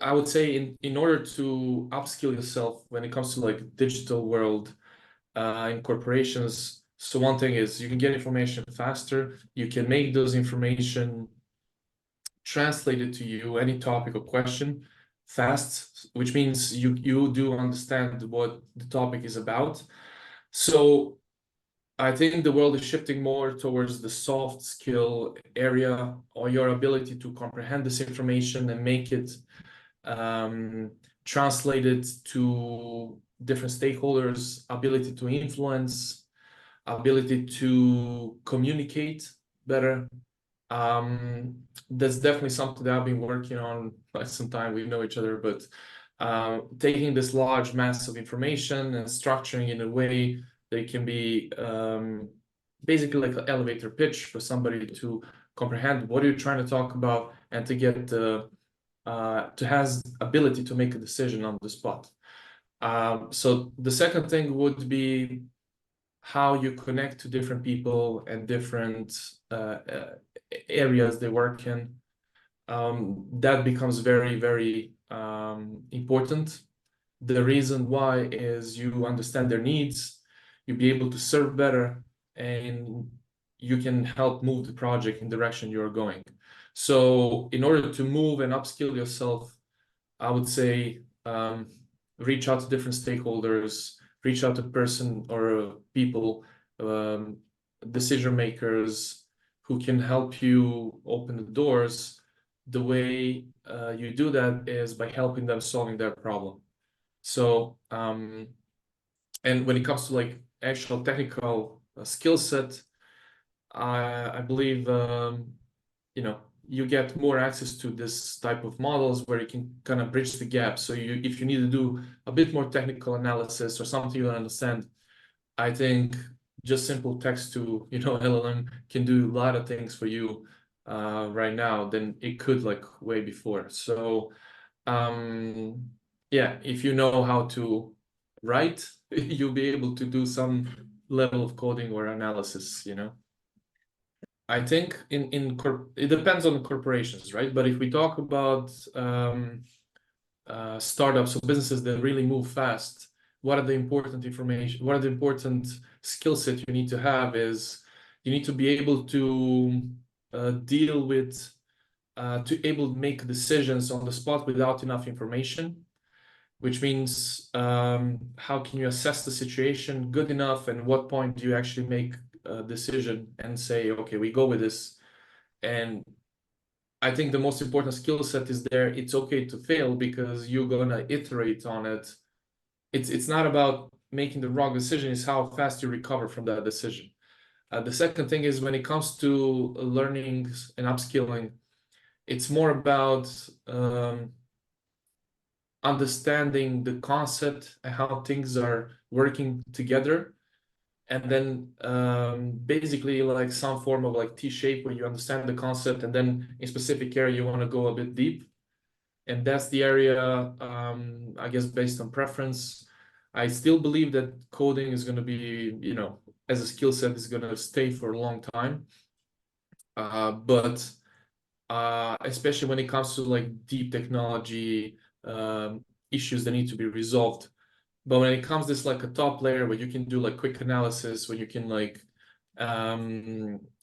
I would say in order to upskill yourself when it comes to like digital world in corporations, so one thing is you can get information faster, you can make those information translated to you, any topic or question, fast, which means you do understand what the topic is about. So I think the world is shifting more towards the soft skill area, or your ability to comprehend this information and make it translated to different stakeholders, ability to influence, ability to communicate better. That's definitely something that I've been working on quite some time. We know each other, but taking this large mass of information and structuring in a way that can be basically like an elevator pitch for somebody to comprehend what you're trying to talk about and to get to has ability to make a decision on the spot. So the second thing would be how you connect to different people and different areas they work in. That becomes very, very important. The reason why is you understand their needs, you'll be able to serve better, and you can help move the project in the direction you're going. So in order to move and upskill yourself, I would say reach out to different stakeholders, reach out to person or people, decision makers who can help you open the doors. The way you do that is by helping them solving their problem. So, and when it comes to like actual technical skill set, I believe, you know, you get more access to this type of models where you can kind of bridge the gap. So if you need to do a bit more technical analysis or something you don't understand, I think just simple text to, LLM can do a lot of things for you right now than it could like way before. So yeah, if you know how to write, you'll be able to do some level of coding or analysis, I think it depends on the corporations, right? But if we talk about startups or businesses that really move fast, what are the important information? What are the important skill set you need to have is you need to be able to deal with, to able to make decisions on the spot without enough information, which means how can you assess the situation good enough, and what point do you actually make a decision and say, okay, we go with this. And I think the most important skill set is there. It's okay to fail because you're gonna iterate on it. It's not about making the wrong decision, it's how fast you recover from that decision. The second thing is when it comes to learning and upskilling, it's more about understanding the concept and how things are working together, and then basically like some form of like T-shape where you understand the concept, and then in specific area you want to go a bit deep, and that's the area, I guess, based on preference. I still believe that coding is going to be, as a skill set, is going to stay for a long time, but especially when it comes to like deep technology issues that need to be resolved. But when it comes to this like a top layer where you can do like quick analysis, where you can like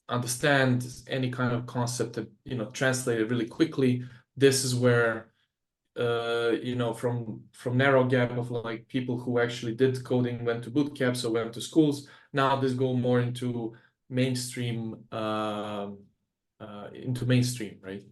understand any kind of concept that, translate it really quickly, this is where from narrow gap of like people who actually did coding, went to boot camps or went to schools, now this go more into mainstream, right?